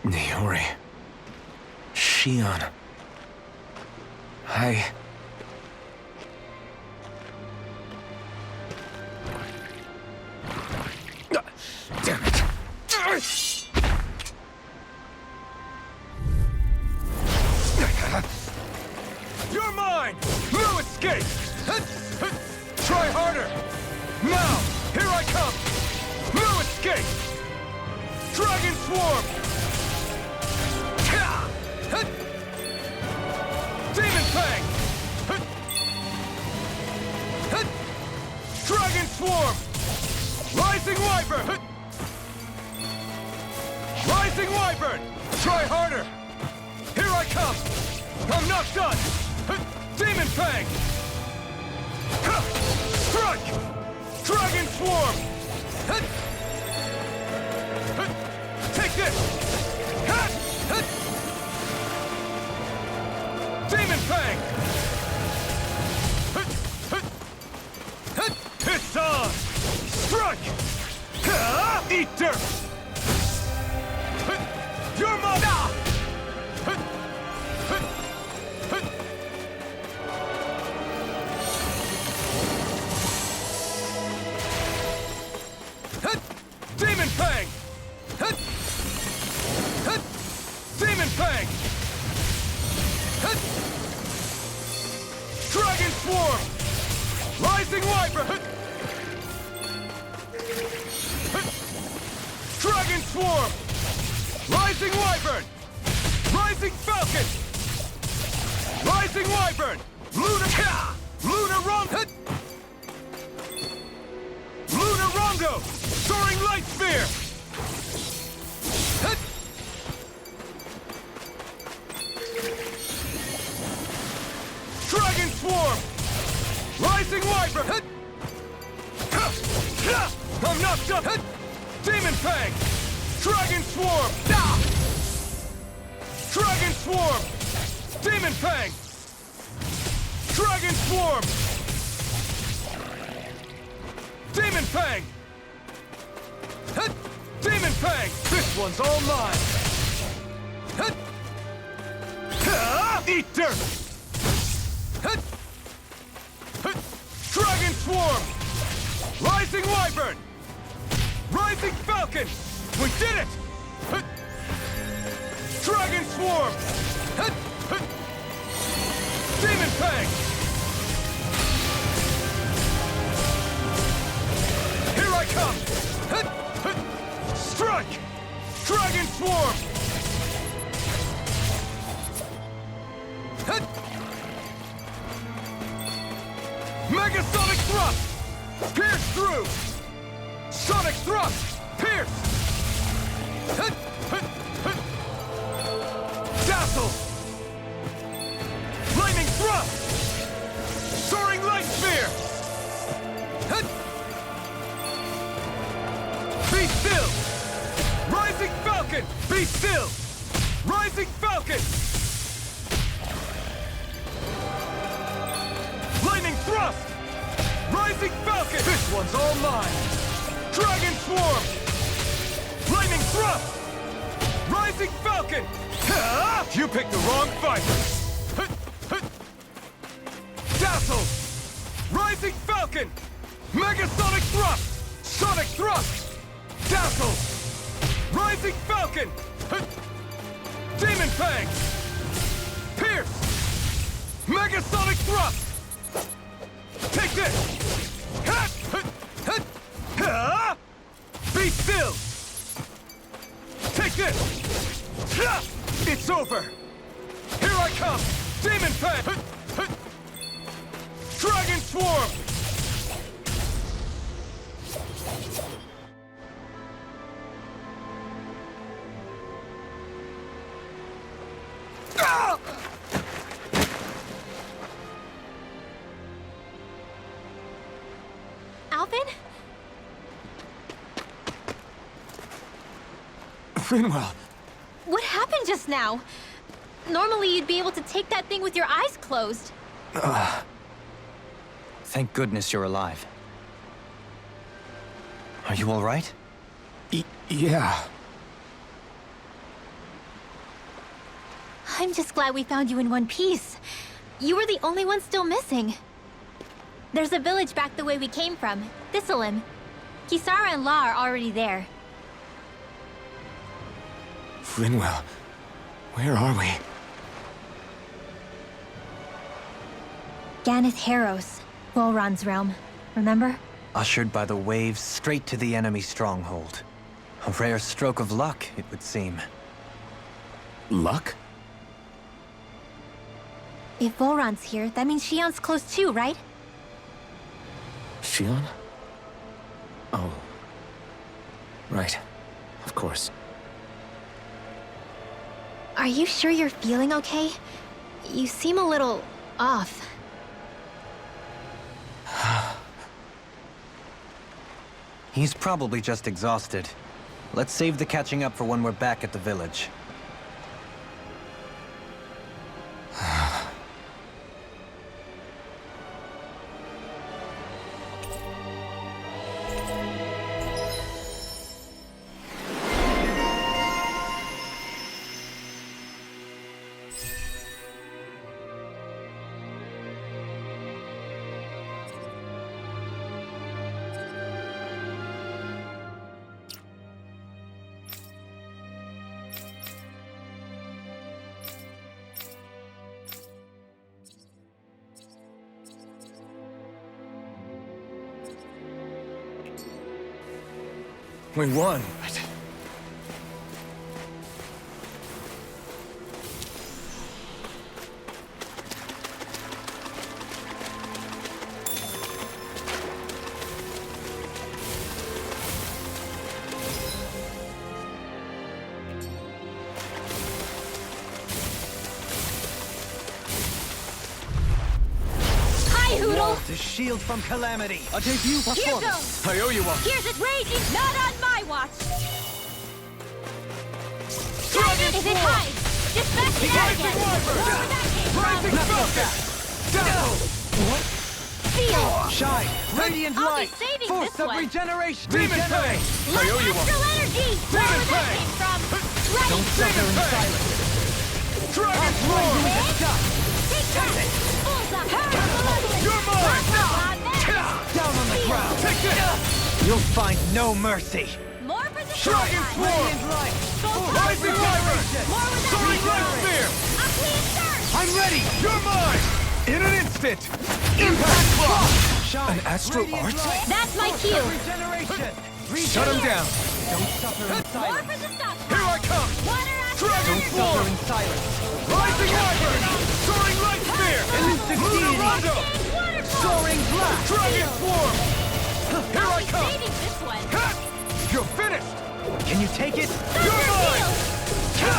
Niori. Shion. Damn it. You're mine! No escape! Try harder! Now! Here I come! No escape! Dragon Swarm! Demon Fang! Dragon Swarm! Rising Wyvern! Rising Wyvern! Try harder! Here I come! I'm not done! Demon Fang! Strike! Dragon Swarm! Take this! Demon Fang! It's on! Strike! Eat dirt! You're mine! Demon Fang! Demon Fang! Dragon Swarm! Rising Wyvern! Dragon Swarm! Rising Wyvern! Rising Falcon! Rising Wyvern! Lunar Rondo! Lunar Rondo! Soaring Light Spear! Dragon Swarm! Rising Wyvern! I'm not done! Demon Fang! Dragon Swarm! Dragon Swarm! Demon Fang! Dragon Swarm! Demon Fang! Demon Fang! This one's all mine! Eat dirt! Dragon Swarm! Rising Wyvern! Rising Falcon! We did it! Dragon Swarm! Demon Fang! Here I come! Strike! Dragon Swarm! Megasonic Thrust! Pierce through! Sonic Thrust! Pierce! Dazzle! Lightning Thrust! Soaring Light Spear! Be still! Rising Falcon! Be still! Rising Falcon! Lightning Thrust! Rising Falcon! This one's all mine! Dragon Swarm! Lightning Thrust! Rising Falcon! You picked the wrong fight! Dazzle! Rising Falcon! Megasonic Thrust! Sonic Thrust! Dazzle! Rising Falcon! Demon Fang! Pierce! Megasonic Thrust! Take this! Be still! Take this! It's over! Here I come! Demon Fang! Dragon Swarm! Alphen? Finwell! What happened just now? Normally you'd be able to take that thing with your eyes closed. Thank goodness you're alive. Are you all right? Yeah. I'm just glad we found you in one piece. You were the only one still missing. There's a village back the way we came from, Thistleim. Kisara and La are already there. Frinwell, where are we? Ganeth Harros, Volron's realm. Remember? Ushered by the waves straight to the enemy stronghold. A rare stroke of luck, it would seem. Luck? If Volron's here, that means Shion's close too, right? Shion? Oh. Right. Of course. Are you sure you're feeling okay? You seem a little off. He's probably just exhausted. Let's save the catching up for when we're back at the village. We won. Hi, Hoodle! To shield from calamity. A debut Here performance. goes! I owe you one. Here's it raging! Not on my watch! Dragon If it Swarm! hides, dispatch it out Rising again! Wyvern! Wherever that came Rising from! Falcon! Down! Feel! Shine. Radiant I'll be light. saving Force this of one. regeneration. Demon Fang! I owe you one. Astral energy! Wherever that Fang! came from! Right! Don't suffer in Fang! silence. Dragon Swarm! Take that! Bullseye! You're mine! Down on the ground. Take this! You'll find no mercy. More for the Dragon showtime. Swarm! Radiant light. Rising Wyvern! More with that Soaring Light reroll. Spear! A clean surge! I'm ready! You're mine! In an instant! Impact Block! Shine. An astral Radiant art? light. That's my Force cue. of regeneration. Shut him down. Don't suffer in More silence. for the stop! Here I come! Water astral Dragon energy! Swarm! Suffer in silence. Rising Wyvern! Soaring Light Spear! Elusive Lunar deity. Rondo! Waterfall! Soaring blast. Dragon Swarm! Here I'll I be come! saving this one! Ha! You're finished! Can you take it? You're mine! Ha!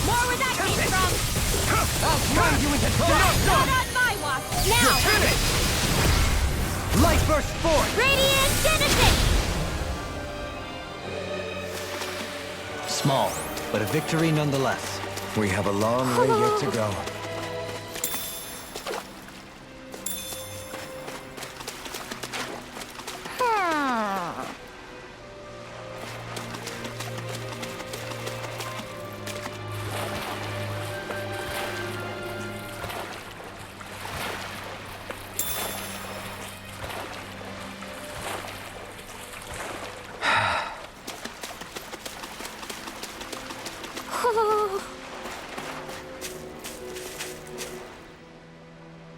More where that came from! I'll grind you into Not dust. Not done! on my watch! You're Now! finished! Light burst forth. Radiant Genesis! Small, but a victory nonetheless. We have a long way yet to go.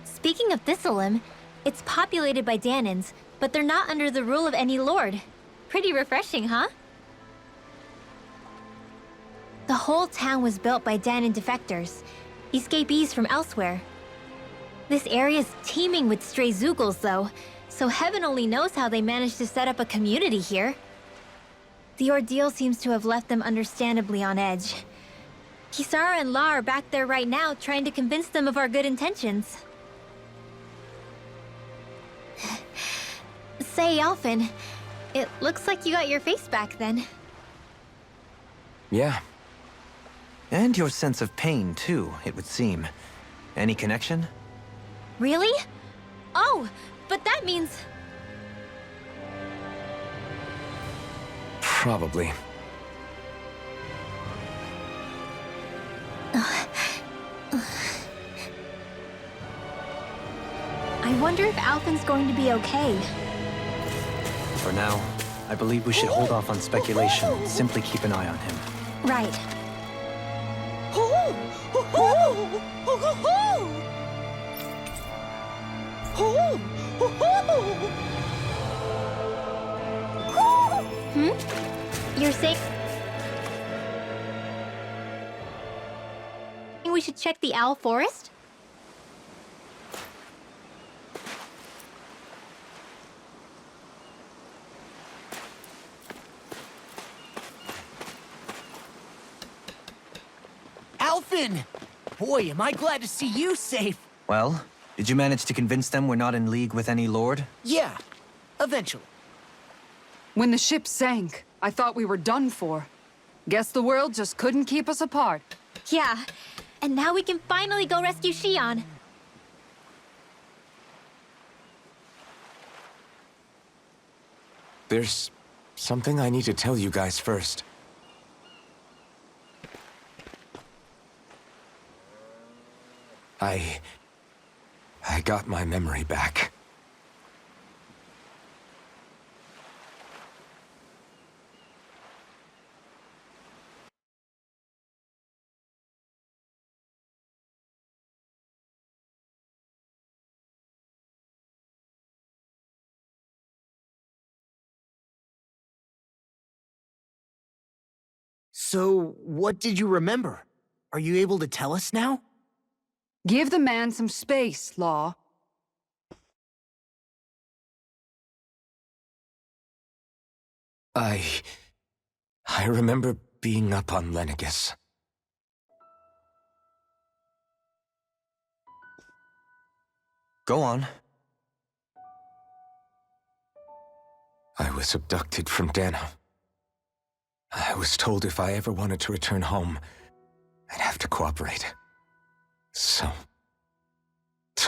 Speaking of Thistleim, it's populated by Danins, but they're not under the rule of any lord. Pretty refreshing, huh? The whole town was built by Danin defectors, escapees from elsewhere. This area's teeming with stray Zoogles, though, so heaven only knows how they managed to set up a community here. The ordeal seems to have left them understandably on edge. Kisara and La are back there right now trying to convince them of our good intentions. Say, Alphen, it looks like you got your face back then. Yeah. And your sense of pain, too, it would seem. Any connection? Really? Oh, but that means... Probably. wonder if Alphen's going to be okay. For now, I believe we should hold off on speculation and simply keep an eye on him. Right. You're saying we should check the owl forest? Alphen! Boy, am I glad to see you safe. Well, did you manage to convince them we're not in league with any lord? Yeah, eventually. When the ship sank, I thought we were done for. Guess the world just couldn't keep us apart. Yeah, and now we can finally go rescue Xion. There's something I need to tell you guys first. I got my memory back. So, what did you remember? Are you able to tell us now? Give the man some space, Law. I remember being up on Lenegus. Go on. I was abducted from Dano. I was told if I ever wanted to return home, I'd have to cooperate. So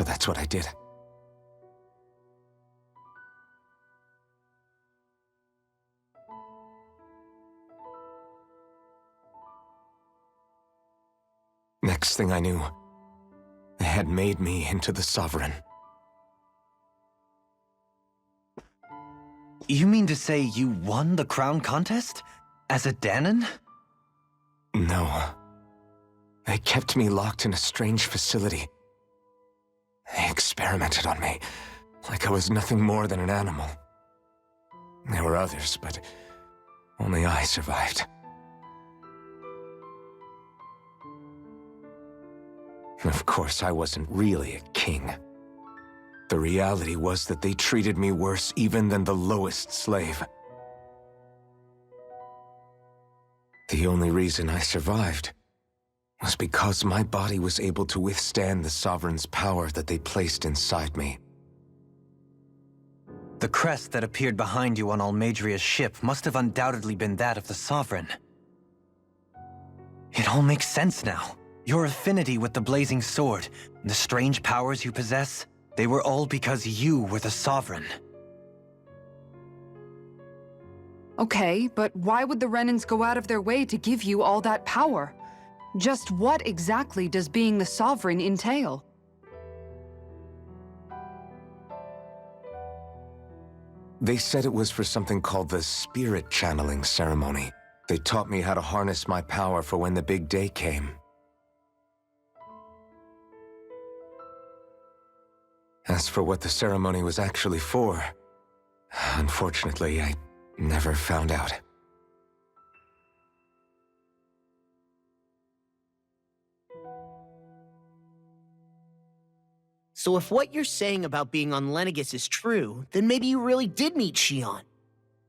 that's what I did. Next thing I knew, they had made me into the Sovereign. You mean to say you won the crown contest? As a Danon? No. They kept me locked in a strange facility. They experimented on me, like I was nothing more than an animal. There were others, but only I survived. Of course, I wasn't really a king. The reality was that they treated me worse even than the lowest slave. The only reason I survived was because my body was able to withstand the Sovereign's power that they placed inside me. The crest that appeared behind you on Almadria's ship must have undoubtedly been that of the Sovereign. It all makes sense now. Your affinity with the Blazing Sword, and the strange powers you possess, they were all because you were the Sovereign. Okay, but why would the Renans go out of their way to give you all that power? Just what exactly does being the Sovereign entail? They said it was for something called the Spirit Channeling Ceremony. They taught me how to harness my power for when the big day came. As for what the ceremony was actually for, unfortunately, I never found out. So if what you're saying about being on Lenegus is true, then maybe you really did meet Xion.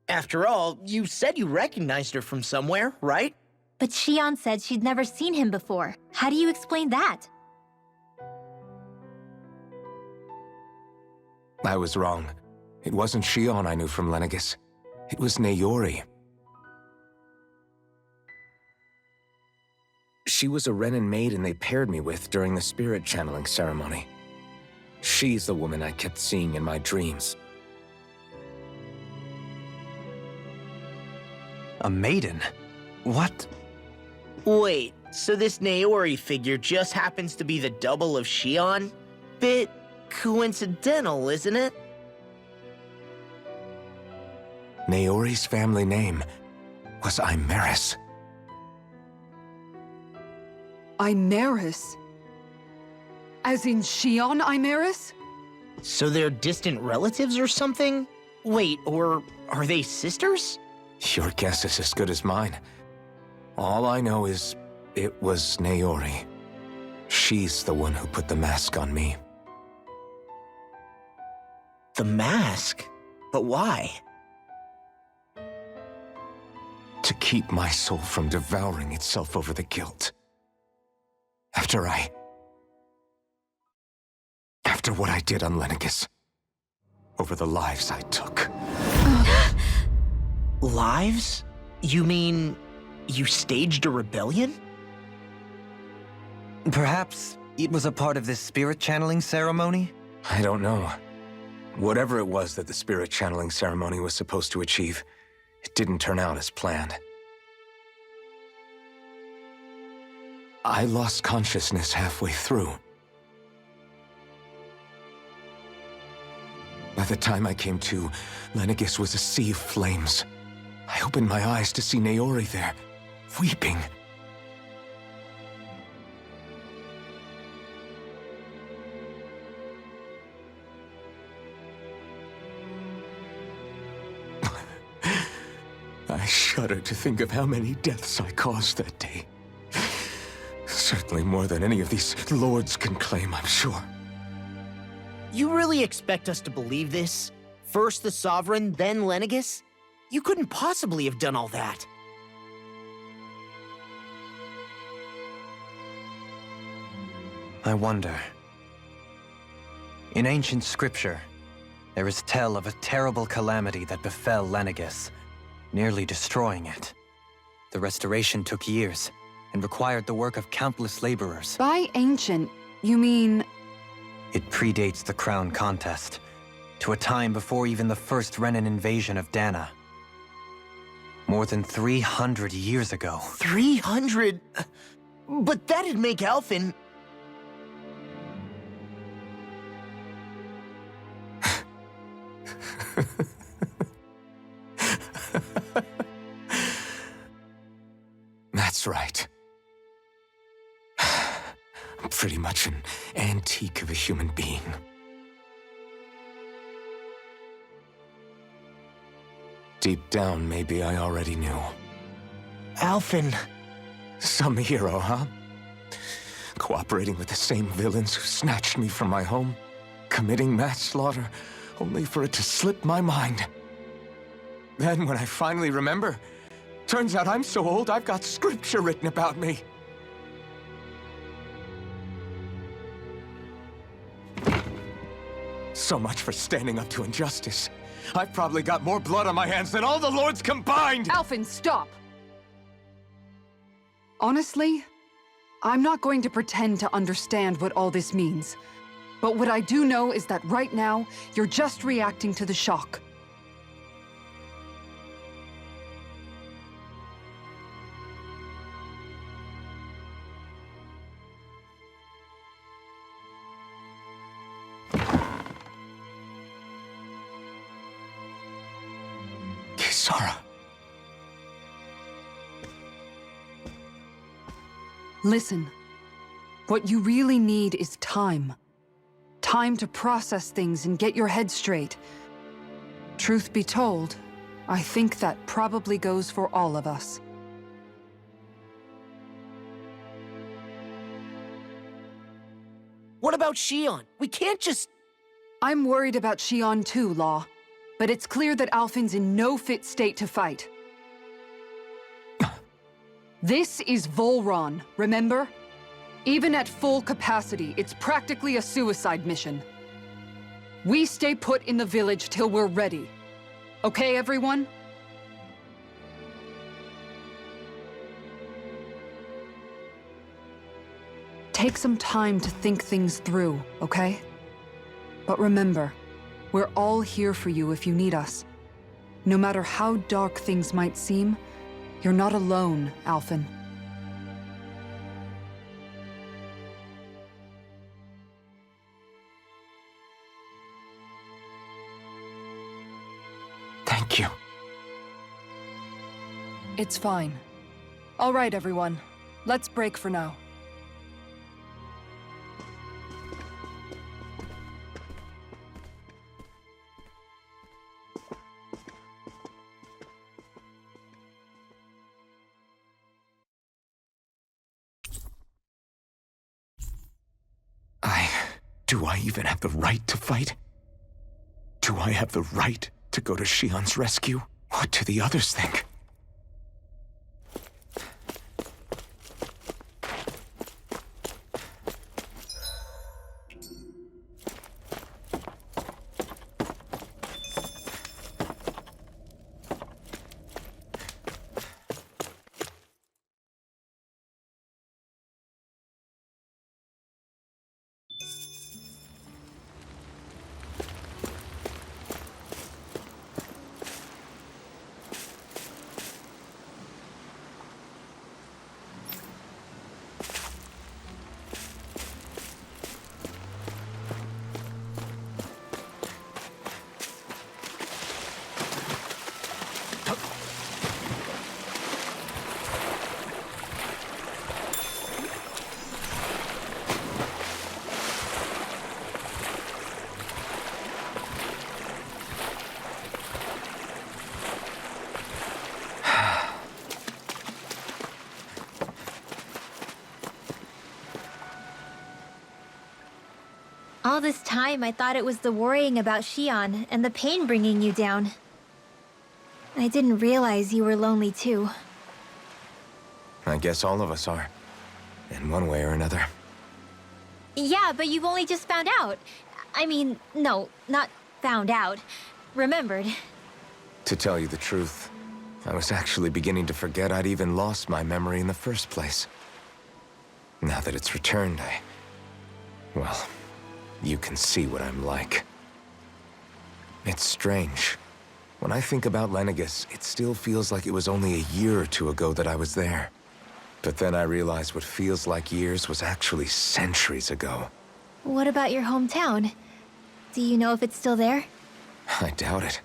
After all, you said you recognized her from somewhere, right? But Xion said she'd never seen him before. How do you explain that? I was wrong. It wasn't Xion I knew from Lenegus. It was Naori. She was a Renan maiden they paired me with during the spirit channeling ceremony. She's the woman I kept seeing in my dreams. A maiden? What? Wait, so this Naori figure just happens to be the double of Xion? Bit coincidental, isn't it? Naori's family name was Imeris. Imeris? As in Shion Imeris? So they're distant relatives or something? Wait, or are they sisters? Your guess is as good as mine. All I know is it was Naori. She's the one who put the mask on me. The mask? But why? To keep my soul from devouring itself over the guilt. After what I did on Lenegis. Over the lives I took. Lives? You mean you staged a rebellion? Perhaps it was a part of this spirit channeling ceremony? I don't know. Whatever it was that the spirit channeling ceremony was supposed to achieve, it didn't turn out as planned. I lost consciousness halfway through. By the time I came to, Lenegis was a sea of flames. I opened my eyes to see Naori there, weeping. I shudder to think of how many deaths I caused that day. Certainly more than any of these lords can claim, I'm sure. You really expect us to believe this? First the Sovereign, then Lenegis? You couldn't possibly have done all that. I wonder. In ancient scripture, there is tell of a terrible calamity that befell Lenegis, nearly destroying it. The restoration took years, and required the work of countless laborers. By ancient, you mean... It predates the crown contest, to a time before even the first Renan invasion of Dana. More than 300 years ago. 300? But that'd make Alphen... That's right. I'm pretty much an antique of a human being. Deep down, maybe I already knew. Alphen... Some hero, huh? Cooperating with the same villains who snatched me from my home, committing mass slaughter, only for it to slip my mind. Then, when I finally remember, turns out I'm so old I've got scripture written about me. So much for standing up to injustice. I've probably got more blood on my hands than all the lords combined! Alphen, stop! Honestly, I'm not going to pretend to understand what all this means. But what I do know is that right now, you're just reacting to the shock. Kisara. Listen, what you really need is time. Time to process things and get your head straight. Truth be told, I think that probably goes for all of us. What about Shion? We can't just... I'm worried about Shion too, Law. But it's clear that Alphen's in no fit state to fight. This is Volron, remember? Even at full capacity, it's practically a suicide mission. We stay put in the village till we're ready. Okay, everyone? Take some time to think things through, okay? But remember, we're all here for you if you need us. No matter how dark things might seem, you're not alone, Alphen. Thank you. It's fine. All right, everyone. Let's break for now. Do I even have the right to fight? Do I have the right to go to Shion's rescue? What do the others think? All this time, I thought it was the worrying about Shion and the pain bringing you down. I didn't realize you were lonely too. I guess all of us are. In one way or another. Yeah, but you've only just found out. I mean, no, not found out. Remembered. To tell you the truth, I was actually beginning to forget I'd even lost my memory in the first place. Now that it's returned, well, you can see what I'm like. It's strange. When I think about Lenegis, it still feels like it was only a year or two ago that I was there. But then I realized what feels like years was actually centuries ago. What about your hometown? Do you know if it's still there? I doubt it.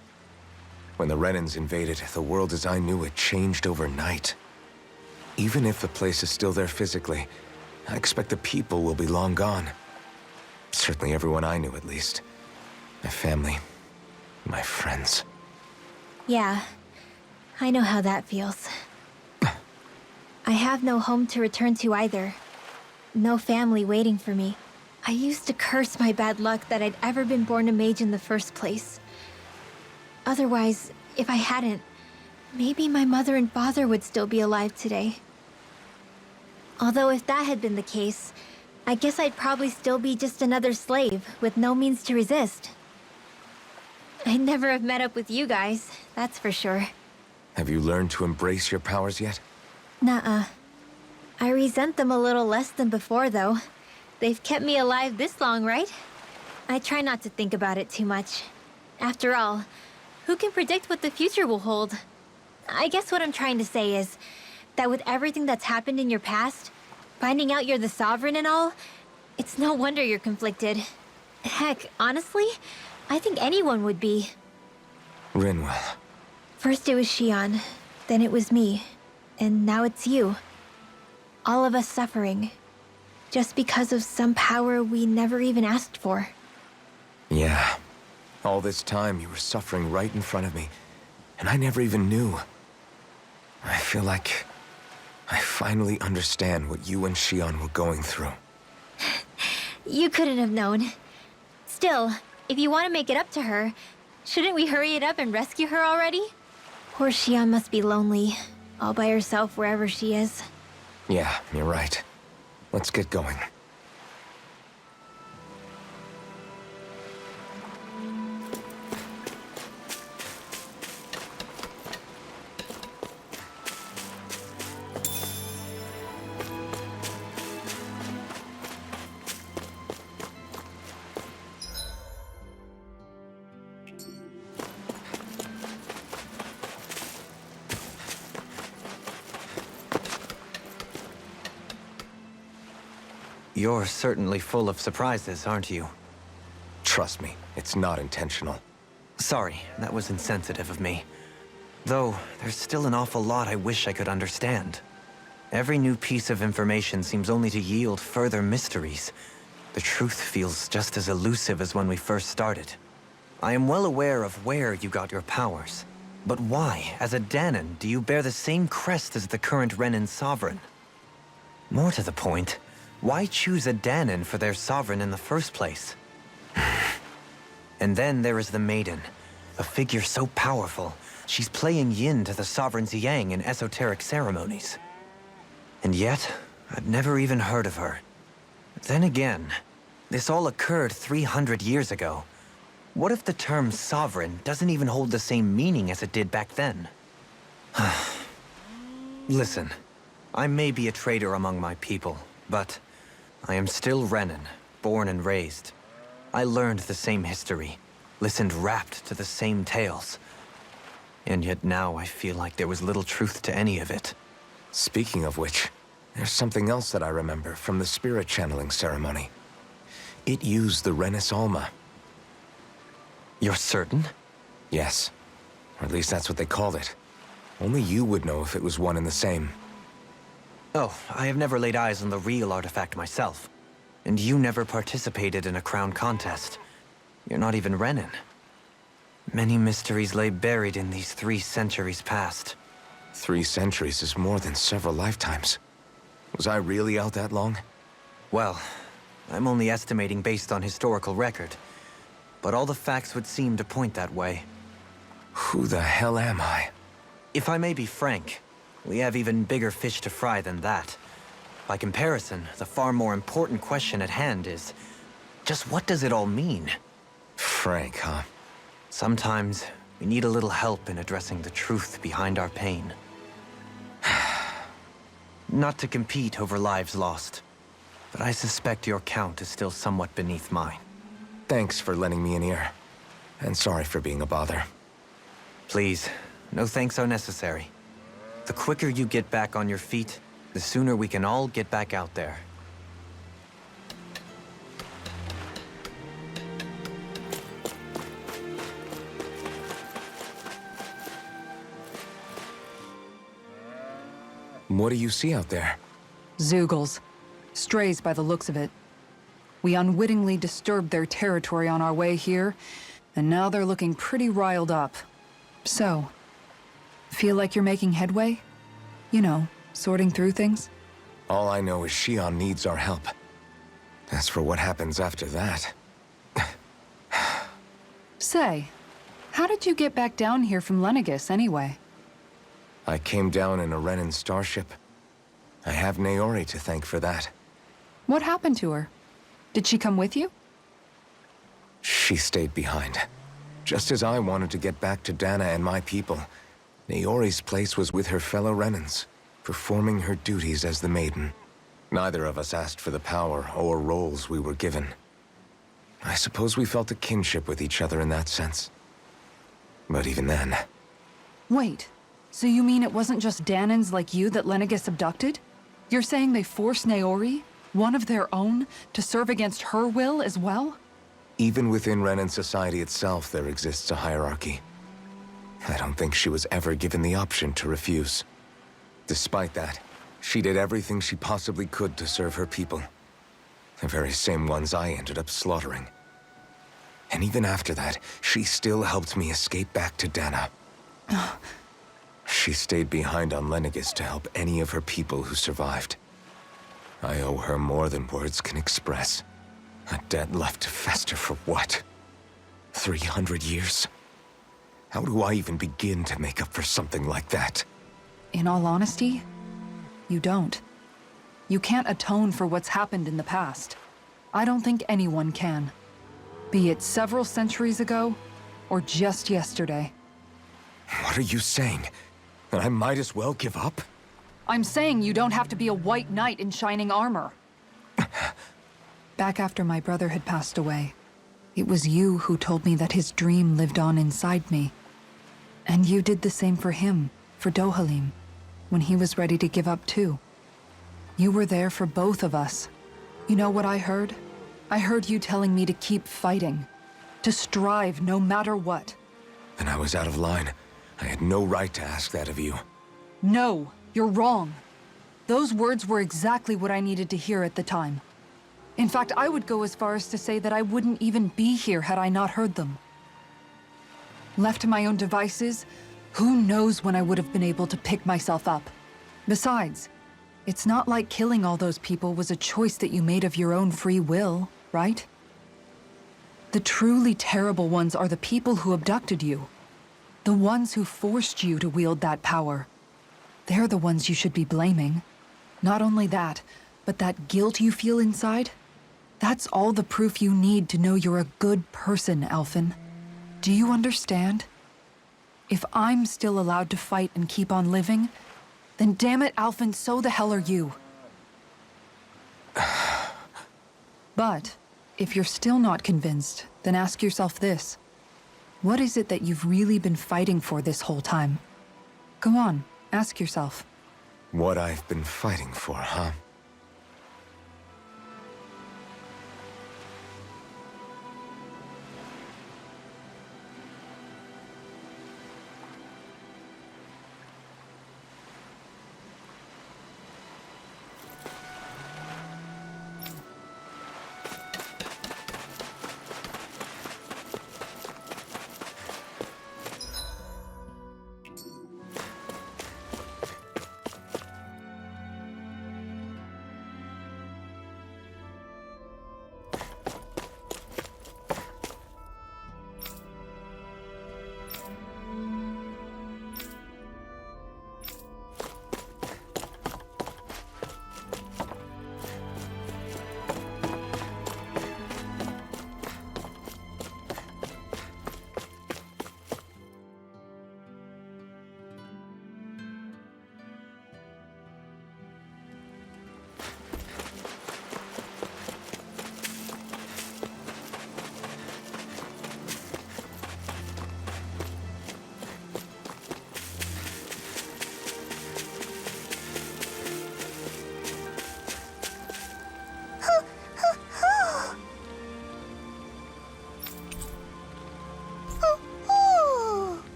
When the Renans invaded, the world as I knew it changed overnight. Even if the place is still there physically, I expect the people will be long gone. Certainly everyone I knew, at least. My family, my friends. Yeah, I know how that feels. I have no home to return to either. No family waiting for me. I used to curse my bad luck that I'd ever been born a mage in the first place. Otherwise, if I hadn't, maybe my mother and father would still be alive today. Although if that had been the case, I guess I'd probably still be just another slave with no means to resist. I'd never have met up with you guys, that's for sure. Have you learned to embrace your powers yet? Nuh-uh. I resent them a little less than before, though. They've kept me alive this long, right? I try not to think about it too much. After all, who can predict what the future will hold? I guess what I'm trying to say is that with everything that's happened in your past, finding out you're the Sovereign and all, it's no wonder you're conflicted. Heck, honestly, I think anyone would be. Rinwell. First it was Shion, then it was me, and now it's you. All of us suffering, just because of some power we never even asked for. Yeah. All this time you were suffering right in front of me, and I never even knew. I feel like I finally understand what you and Shion were going through. You couldn't have known. Still, if you want to make it up to her, shouldn't we hurry it up and rescue her already? Poor Shion must be lonely, all by herself wherever she is. Yeah, you're right. Let's get going. You're certainly full of surprises, aren't you? Trust me, it's not intentional. Sorry, that was insensitive of me. Though, there's still an awful lot I wish I could understand. Every new piece of information seems only to yield further mysteries. The truth feels just as elusive as when we first started. I am well aware of where you got your powers. But why, as a Danon, do you bear the same crest as the current Renan sovereign? More to the point, why choose a Danon for their sovereign in the first place? And then there is the Maiden, a figure so powerful, she's playing yin to the sovereign's yang in esoteric ceremonies. And yet, I've never even heard of her. Then again, this all occurred 300 years ago. What if the term sovereign doesn't even hold the same meaning as it did back then? Listen, I may be a traitor among my people, but I am still Renan, born and raised. I learned the same history, listened rapt to the same tales. And yet now I feel like there was little truth to any of it. Speaking of which, there's something else that I remember from the spirit channeling ceremony. It used the Renis Alma. You're certain? Yes. Or at least that's what they called it. Only you would know if it was one and the same. Oh, I have never laid eyes on the real artifact myself. And you never participated in a crown contest. You're not even Renan. Many mysteries lay buried in these 3 centuries past. 3 centuries is more than several lifetimes. Was I really out that long? Well, I'm only estimating based on historical record. But all the facts would seem to point that way. Who the hell am I? If I may be frank, we have even bigger fish to fry than that. By comparison, the far more important question at hand is, just what does it all mean? Frank, huh? Sometimes, we need a little help in addressing the truth behind our pain. Not to compete over lives lost, but I suspect your count is still somewhat beneath mine. Thanks for lending me an ear. And sorry for being a bother. Please, no thanks are necessary. The quicker you get back on your feet, the sooner we can all get back out there. What do you see out there? Zeugles. Strays by the looks of it. We unwittingly disturbed their territory on our way here, and now they're looking pretty riled up. So, feel like you're making headway? You know, sorting through things? All I know is Shion needs our help. As for what happens after that... Say, how did you get back down here from Lenegis, anyway? I came down in a Renan starship. I have Naori to thank for that. What happened to her? Did she come with you? She stayed behind. Just as I wanted to get back to Dana and my people, Naori's place was with her fellow Renans, performing her duties as the Maiden. Neither of us asked for the power or roles we were given. I suppose we felt a kinship with each other in that sense. But even then... Wait, so you mean it wasn't just Danans like you that Lenegis abducted? You're saying they forced Naori, one of their own, to serve against her will as well? Even within Renan society itself, there exists a hierarchy. I don't think she was ever given the option to refuse. Despite that, she did everything she possibly could to serve her people. The very same ones I ended up slaughtering. And even after that, she still helped me escape back to Dana. She stayed behind on Lenegis to help any of her people who survived. I owe her more than words can express. A debt left to fester for what? 300 years? How do I even begin to make up for something like that? In all honesty, you don't. You can't atone for what's happened in the past. I don't think anyone can. Be it several centuries ago, or just yesterday. What are you saying? That I might as well give up? I'm saying you don't have to be a white knight in shining armor. Back after my brother had passed away, it was you who told me that his dream lived on inside me. And you did the same for him, for Dohalim, when he was ready to give up too. You were there for both of us. You know what I heard? I heard you telling me to keep fighting, to strive no matter what. Then I was out of line. I had no right to ask that of you. No, you're wrong. Those words were exactly what I needed to hear at the time. In fact, I would go as far as to say that I wouldn't even be here had I not heard them. Left to my own devices, who knows when I would have been able to pick myself up. Besides, it's not like killing all those people was a choice that you made of your own free will, right? The truly terrible ones are the people who abducted you. The ones who forced you to wield that power. They're the ones you should be blaming. Not only that, but that guilt you feel inside, that's all the proof you need to know you're a good person, Alphen. Do you understand? If I'm still allowed to fight and keep on living, then damn it, Alphen, so the hell are you. But, if you're still not convinced, then ask yourself this. What is it that you've really been fighting for this whole time? Go on, ask yourself. What I've been fighting for, huh?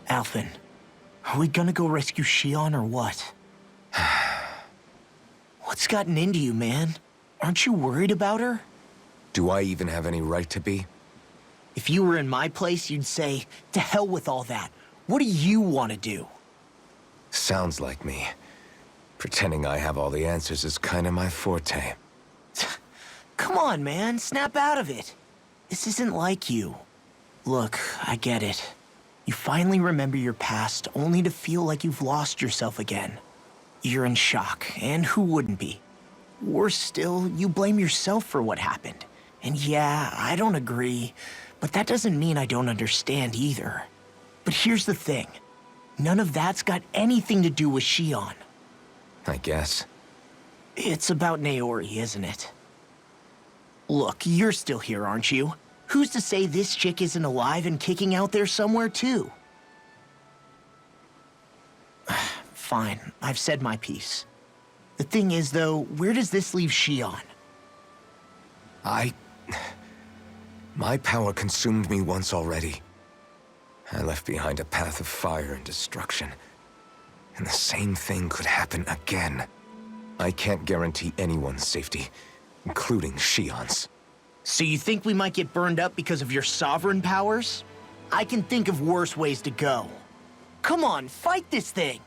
Alphen, are we gonna go rescue Shion or what? What's gotten into you, man? Aren't you worried about her? Do I even have any right to be? If you were in my place, you'd say, to hell with all that. What do you want to do? Sounds like me. Pretending I have all the answers is kind of my forte. Come on, man, snap out of it. This isn't like you. Look, I get it. You finally remember your past, only to feel like you've lost yourself again. You're in shock, and who wouldn't be? Worse still, you blame yourself for what happened. And yeah, I don't agree, but that doesn't mean I don't understand either. But here's the thing. None of that's got anything to do with Shion. I guess. It's about Naori, isn't it? Look, you're still here, aren't you? Who's to say this chick isn't alive and kicking out there somewhere, too? Fine, I've said my piece. The thing is, though, where does this leave Shion? My power consumed me once already. I left behind a path of fire and destruction. And the same thing could happen again. I can't guarantee anyone's safety, including Shion's. So you think we might get burned up because of your sovereign powers? I can think of worse ways to go. Come on, fight this thing!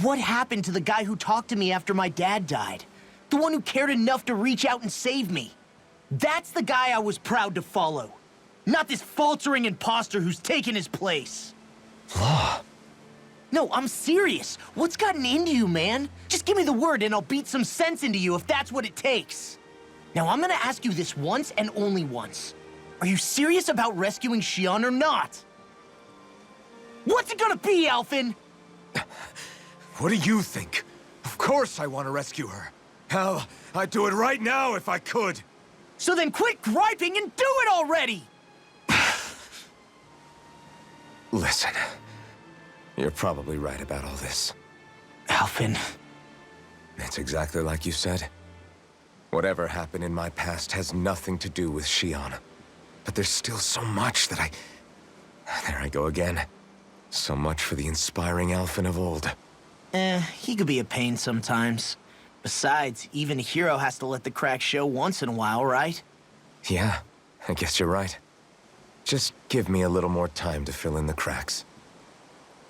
What happened to the guy who talked to me after my dad died? The one who cared enough to reach out and save me? That's the guy I was proud to follow. Not this faltering imposter who's taken his place. Law. No, I'm serious. What's gotten into you, man? Just give me the word and I'll beat some sense into you if that's what it takes. Now, I'm gonna ask you this once and only once. Are you serious about rescuing Shion or not? What's it gonna be, Alphen? What do you think? Of course I want to rescue her. Hell, I'd do it right now if I could. So then quit griping and do it already! Listen, you're probably right about all this. Alphen. It's exactly like you said. Whatever happened in my past has nothing to do with Shion. But there's still so much that I... There I go again. So much for the inspiring Alphen of old. He could be a pain sometimes. Besides, even a hero has to let the cracks show once in a while, right? Yeah, I guess you're right. Just give me a little more time to fill in the cracks.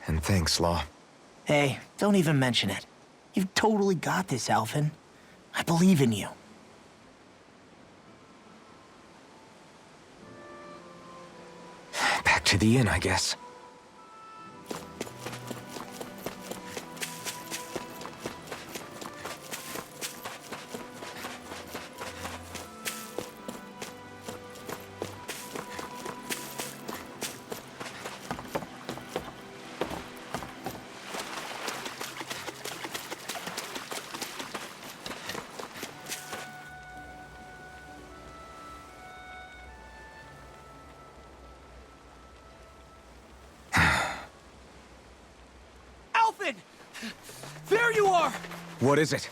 And thanks, Law. Hey, don't even mention it. You've totally got this, Alphen. I believe in you. Back to the inn, I guess. There you are! What is it?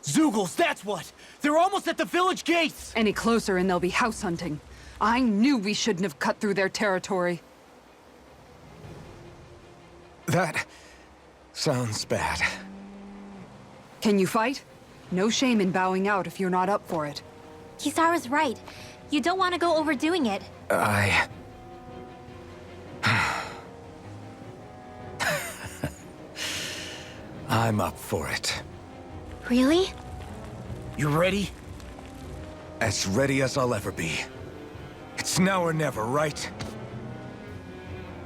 Zeugles, that's what! They're almost at the village gates! Any closer and they'll be house hunting. I knew we shouldn't have cut through their territory. That... sounds bad. Can you fight? No shame in bowing out if you're not up for it. Kisara's right. You don't want to go overdoing it. I'm up for it. Really? You ready? As ready as I'll ever be. It's now or never, right?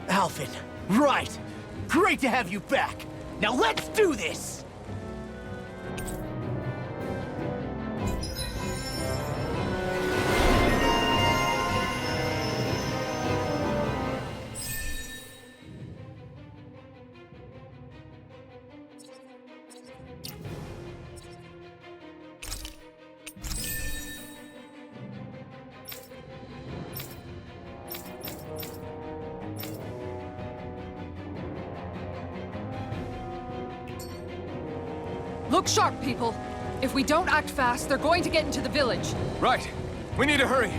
Alphen, right! Great to have you back! Now let's do this! Look sharp, people! If we don't act fast, they're going to get into the village. Right. We need to hurry.